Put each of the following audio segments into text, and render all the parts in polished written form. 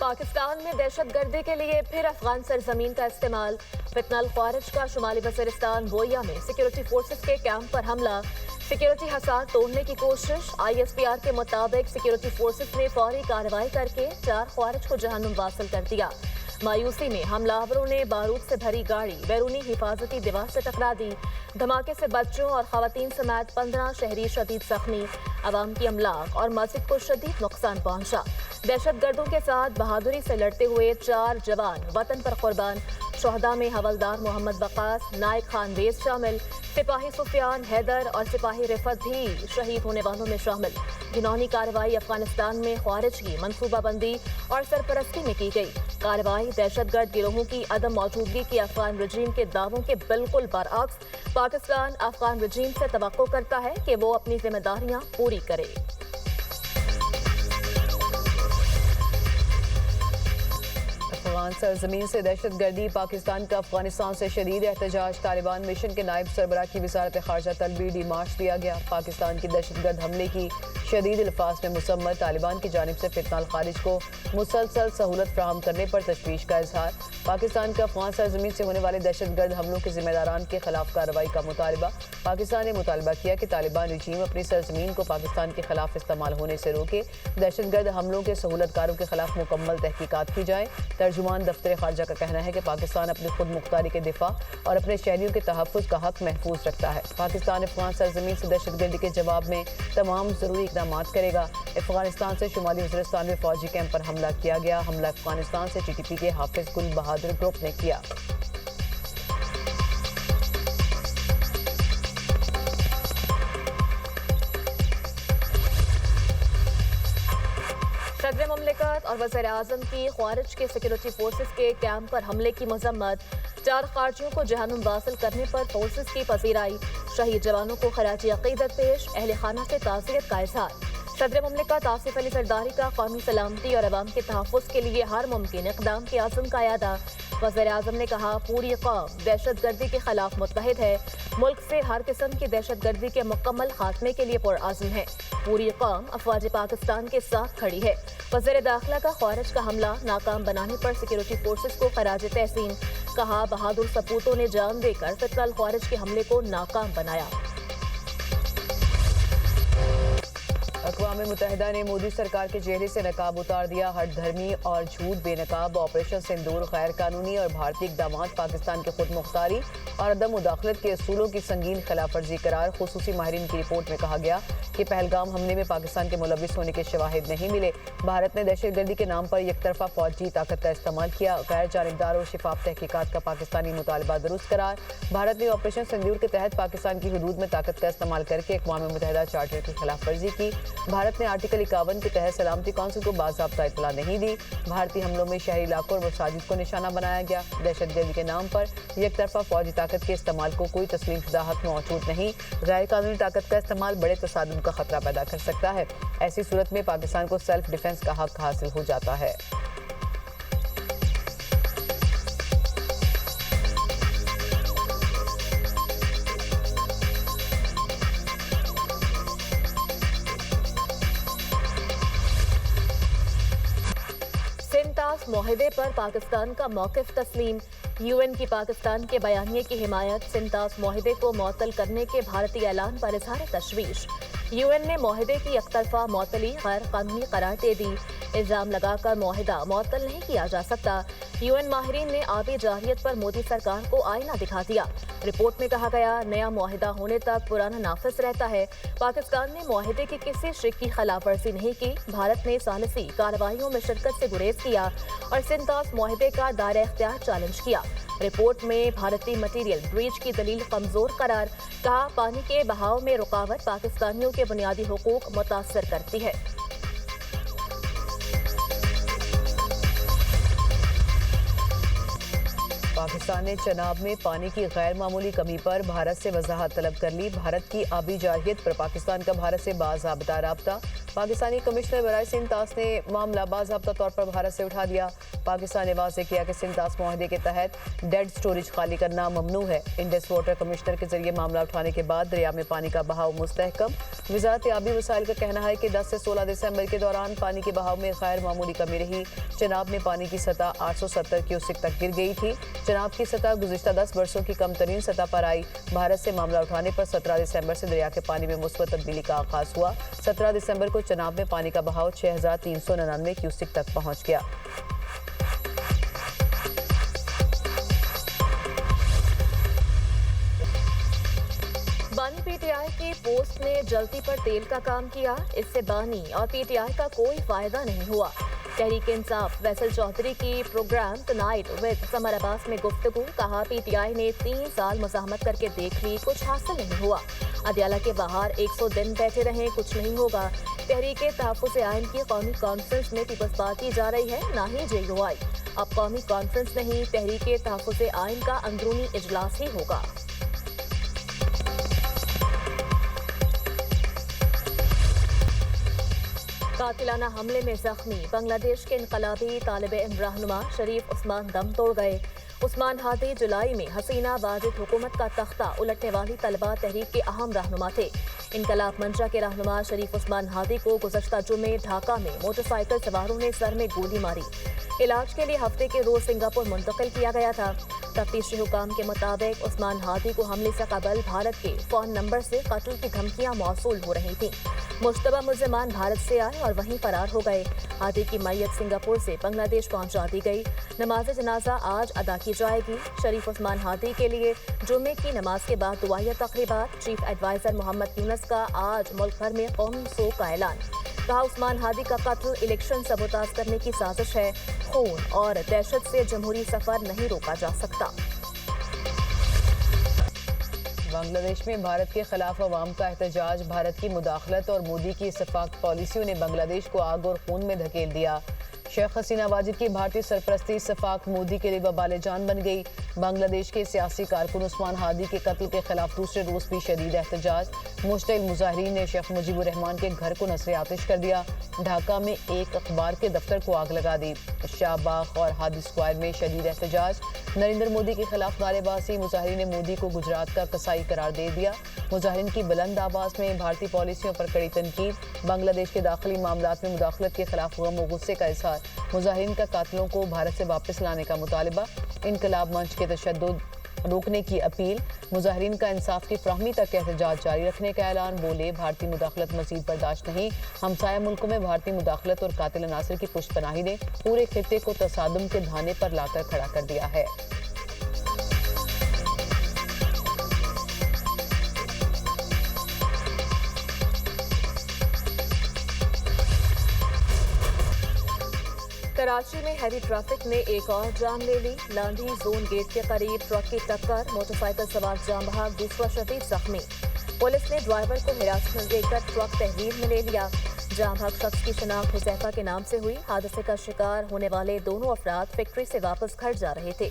पाकिस्तान में दहशत गर्दी के लिए फिर अफगान सरजमीन का इस्तेमाल। फितनल ख्वारिज का शुमाली वज़ीरिस्तान बोया में सिक्योरिटी फोर्सेस के कैंप पर हमला। सिक्योरिटी हसार तोड़ने की कोशिश। ISPR के मुताबिक सिक्योरिटी फोर्सेस ने फौरी कार्रवाई करके 4 ख्वारिज को जहन्नुम वासिल कर दिया। मायूसी में हमलावरों ने बारूद से भरी गाड़ी बैरूनी हिफाजती दीवार से टकरा दी। धमाके से बच्चों और खवातीन समेत 15 शहरी शदीद जख्मी। अवाम की अमलाक और मस्जिद को शदीद नुकसान पहुंचा। दहशत गर्दों के साथ बहादुरी से लड़ते हुए 4 जवान वतन पर कुर्बान। शोहदा में हवलदार मोहम्मद वकास, नायक खान वेज शामिल। सिपाही सुफियान हैदर और सिपाही रिफत भी शहीद होने वालों में शामिल। घिनौनी कार्रवाई अफगानिस्तान में ख्वारिज की मनसूबाबंदी और सरपरस्ती में की गई। कार्रवाई दहशतगर्द गिरोहों की अदम मौजूदगी की अफगान रजीम के दावों के बिल्कुल बरअक्स। पाकिस्तान अफगान रजीम से तवक्को करता है कि वो अपनी जिम्मेदारियां पूरी करे। अफगान सरजमीन से दहशत गर्दी। पाकिस्तान का अफगानिस्तान से शदीद एहतजाज। तालिबान मिशन के नायब सरबराह की वजारत खारजा तलबी डिमार्च दिया गया। पाकिस्तान की दहशतगर्द हमले की शदीद अल्फाज में मुसम्मत। तालिबान की जानिब से फितनल ख्वारिज को मुसलसल सहूलत फराहम करने पर तशवीश का इजहार। पाकिस्तान का अफगान सरजमीन से होने वाले दहशतगर्द हमलों के जिम्मेदारान के खिलाफ कार्रवाई का मुतालबा। पाकिस्तान ने मुतालबा किया कि तालिबान रजीम अपनी सरजमीन को पाकिस्तान के खिलाफ इस्तेमाल होने से रोके। दहशतगर्द हमलों के सहूलतकारों के खिलाफ मुकम्मल तहकीकात की जाए। तर्जुमान दफ्तर खारजा का कहना है कि पाकिस्तान अपनी खुद मुख्तारी के दिफा और अपने शहरियों के तहफ़्फ़ुज़ का हक महफूज रखता है। पाकिस्तान अफगान सरजमीन से दहशतगर्दी के जवाब में तमाम ज़रूरी इक़दाम करेगा। अफगानिस्तान से शुमाली वज़ीरिस्तान में फ़ौजी कैंप पर हमला किया गया। हमला अफगानिस्तान से TTP के हाफिज़ गुल बहादुर ग्रुप ने किया। सदर मुमलिकत और वज़ीर आज़म की ख्वारिज के सिक्योरिटी फोर्सेस के कैंप पर हमले की मजम्मत। 4 खारजियों को जहन्नुम वासिल करने पर फोर्सेस की पजीराई। शहीद जवानों को खराजी अकीदत पेश। अहले खाना से ताज़ियत का इजहार। सदर मुमलिकत आसिफ अली जरदारी का कौमी सलामती और अवाम के तहफ़्फ़ुज़ के लिए हर मुमकिन इक़दाम के आज़म का यादा। वज़ीर आज़म ने कहा, पूरी कौम दहशत गर्दी के खिलाफ मुत्तहिद है। मुल्क से हर किस्म की दहशत गर्दी के मुकम्मल खात्मे के लिए पुरअज़्म है। पूरी कौम अफ़वाज पाकिस्तान के साथ खड़ी है। वज़ीर दाखिला का ख्वारिज का हमला नाकाम बनाने पर सिक्योरिटी फोर्सेस को खराज तहसीन। कहा, बहादुर सपूतों ने जान देकर फितनल ख्वारिज के हमले को नाकाम बनाया। अक़वाम मुत्तहिदा ने मोदी सरकार के चेहरे से नकाब उतार दिया। हट धर्मी और झूठ बेनकाब ऑपरेशन सिंदूर गैर कानूनी और भारतीय इक़दाम पाकिस्तान के खुद मुख्तारी और अदम मुदाखलत के असूलों की संगीन खिलाफ वर्जी करार। खुसूसी माहिरीन की रिपोर्ट में कहा गया कि पहलगाम हमले में पाकिस्तान के मुलविस होने के शवाहिद नहीं मिले। भारत ने दहशतगर्दी के नाम पर एकतरफा फौजी ताकत का इस्तेमाल किया। गैर जानिबदार और शिफाफ तहकीकात का पाकिस्तानी मुतालबा दुरुस्त करार। भारत ने ऑपरेशन सिंदूर के तहत पाकिस्तान की हदूद में ताकत का इस्तेमाल करके अक़वाम मुत्तहिदा चार्टर की खिलाफ वर्जी की। भारत ने आर्टिकल 51 के तहत सलामती कौंसिल को बाज़ाब्ता इत्तला नहीं दी। भारतीय हमलों में शहरी इलाकों और मसाजिद को निशाना बनाया गया। दहशतगर्दी के नाम पर एक तरफा फौजी ताकत के इस्तेमाल को कोई तस्लीम शुदा हक मौजूद नहीं। गैर कानूनी ताकत का इस्तेमाल बड़े तसादुम का खतरा पैदा कर सकता है। ऐसी सूरत में पाकिस्तान को सेल्फ डिफेंस का हक हासिल हो जाता है। मुआहदे पर पाकिस्तान का मौक़िफ़ तस्लीम। UN की पाकिस्तान के बयानिए की हिमायत। सिंतास मुआहदे को मुअत्तल करने के भारतीय ऐलान पर इज़हार तशवीश। UN ने मुआहदे की एकतरफा मुअत्तली गैर कानूनी करार दे दी। इल्ज़ाम लगाकर मुआहदा मुअत्तल नहीं किया जा सकता। UN माहिरीन ने आबी जारियत पर मोदी सरकार को आईना दिखा दिया। रिपोर्ट में कहा गया, नया मुआहदा होने तक पुराना नाफिज रहता है। पाकिस्तान ने मुआहदे की किसी शिक की खिलाफ वर्जी नहीं की। भारत ने सालिसी कार्रवाइयों में शिरकत से गुरेज किया और सिंतास मुआहदे का दायरा इख्तियार चैलेंज किया। रिपोर्ट में भारतीय मटीरियल ब्रीच की दलील कमजोर करार। कहा, पानी के बहाव में रुकावट पाकिस्तानियों के बुनियादी हुकूक मुतासर करती है। पाकिस्तान ने चनाब में पानी की गैर मामूली कमी पर भारत से वजाहत तलब कर ली। भारत की आबी जारहियत पर पाकिस्तान का भारत से बाज़ाब्ता राब्ता। पाकिस्तानी कमिश्नर बराए सिंतास ने मामला बाज़ाब्ता तौर पर भारत से उठा दिया। पाकिस्तान ने वाज़ेह किया कि सिंतास मुआहदे के तहत डेड स्टोरेज खाली करना ममनू है। इंडस वाटर कमिश्नर के जरिए मामला उठाने के बाद दरिया में पानी का बहाव मुस्तहकम। वज़ारत आबी वसाइल का कहना है कि 10 से 16 दिसंबर के दौरान पानी के बहाव में गैर मामूली कमी रही। चनाब में पानी की सतह 870 क्यूसेक तक गिर गई थी। चनाब की सतह गुज़िश्ता 10 बरसों की कम तरीन सतह पर आई। भारत से मामला उठाने पर 17 दिसंबर से दरिया के पानी में मुस्बत तब्दीली का आगाज हुआ। 17 दिसंबर को चनाब में पानी का बहाव 6399 क्यूसेक तक पहुंच गया। बानी पीटीआई की पोस्ट ने जलती पर तेल का काम किया। इससे बानी और पीटीआई का कोई फायदा नहीं हुआ। तहरीक इंसाफ फैसल चौधरी की program tonight with Samar Abbas में गुफ्तगू। कहा पीटीआई ने 3 साल मुज़ाहमत करके देख ली, कुछ हासिल नहीं हुआ। अदयाला के बाहर 100 दिन बैठे रहें, कुछ नहीं होगा। तहरीक तहफ़्फ़ुज़ आइन की कौमी कॉन्फ्रेंस में पीपल्स पार्टी जा रही है, ना ही JUI। अब कौमी कॉन्फ्रेंस नहीं, तहरीक तहफ़्फ़ुज़ आइन का अंदरूनी इजलास ही होगा। कातिलाना हमले में जख्मी बांग्लादेश के इनकलाबी तालिब इल्म रहनुमा शरीफ उस्मान दम तोड़ गए। उस्मान हादी जुलाई में हसीना वाजिद हुकूमत का तख्ता उलटने वाली तलबा तहरीक के अहम रहनुमा थे। इनकलाब मंशा के रहनुमा शरीफ उस्मान हादी को गुज़श्ता जुमे ढाका में मोटरसाइकिल सवारों ने सर में गोली मारी। इलाज के लिए हफ्ते के रोज सिंगापुर मुंतकिल किया गया था। तफ्तीशी हुकाम के मुताबिक उस्मान हादी को हमले से कबल भारत के फ़ोन नंबर से कत्ल की धमकियां मौसूल हो रही थीं। मुश्तबा मुल्ज़िमान भारत से आए और वहीं फरार हो गए। हादी की मैयत सिंगापुर से बांग्लादेश पहुंचा दी गई। नमाज जनाजा आज अदा की जाएगी। शरीफ उस्मान हादी के लिए जुमे की नमाज के बाद दुआया तकरीबात। चीफ एडवाइजर मोहम्मद यूनुस का आज मुल्क भर में कौमी शोक का ऐलान। कहा उस्मान हादी का कत्ल इलेक्शन सबोताज करने की साजिश है। खून और दहशत से जमहूरी सफर नहीं रोका जा सकता। बांग्लादेश में भारत के खिलाफ अवाम का एहतजाज। भारत की मुदाखलत और मोदी की इत्तेफाक पॉलिसियों ने बांग्लादेश को आग और खून में धकेल दिया। शेख हसीना वाजिद की भारतीय सरपरस्ती इत्तेफाक मोदी के लिए वबाल जान बन गई। बांग्लादेश के सियासी कारकुन उस्मान हादी के कत्ल के खिलाफ दूसरे रोज भी शदीद एहतजाज। मुश्तिल मुजाहिरीन ने शेख मुजीबुर रहमान के घर को नसर आतिश कर दिया। ढाका में एक अखबार के दफ्तर को आग लगा दी। शाहबाग और हादी स्क्वायर में शदीद एहतजाज। नरेंद्र मोदी के खिलाफ नारेबाजी। मुजाहिरीन ने मोदी को गुजरात का कसाई करार दे दिया। मुजाहिरीन की बुलंद आवाज में भारतीय पॉलिसियों पर कड़ी तनकीद। बांग्लादेश के दाखिली मामलात में मुदाखलत के खिलाफ गम और गुस्से का इजहार। मुजाहिरीन का कातिलों को भारत से वापस लाने का मुतालिबा। इनकलाब मंच के तशद्दुद रोकने की अपील। मुजाहिरीन का इंसाफ की फ्राहमी तक एहतजाज जारी रखने का ऐलान। बोले भारतीय मुदाखलत मजीद बर्दाश्त नहीं। हमसाया मुल्कों में भारतीय मुदाखलत और कातिल अनासर की पुष्टपनाही ने पूरे खित्ते को तसादुम के धाने पर लाकर खड़ा कर दिया है। कराची में हैवी ट्रैफिक ने एक और जान ले ली। लांडी जोन गेट के करीब ट्रक की टक्कर। मोटरसाइकिल सवार जाम बहक, दूसरा शदीद जख्मी। पुलिस ने ड्राइवर को हिरासत में लेकर ट्रक तहवील में ले लिया। जाम बहक शख्स की शनाख्त हुजैफा के नाम से हुई। हादसे का शिकार होने वाले दोनों अफराद फैक्ट्री से वापस घर जा रहे थे।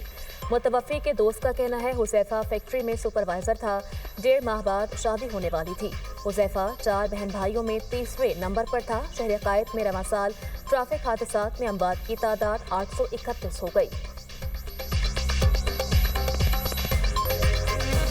मुतवफ़ी के दोस्त का कहना है हुजैफा फैक्ट्री में सुपरवाइजर था। 1.5 माह बाद शादी होने वाली थी। हुजैफा 4 बहन भाइयों में 30वें नंबर पर था। शहर कायद में रवां साल ट्रैफिक हादसात में अमवात की तादाद 831 हो गई।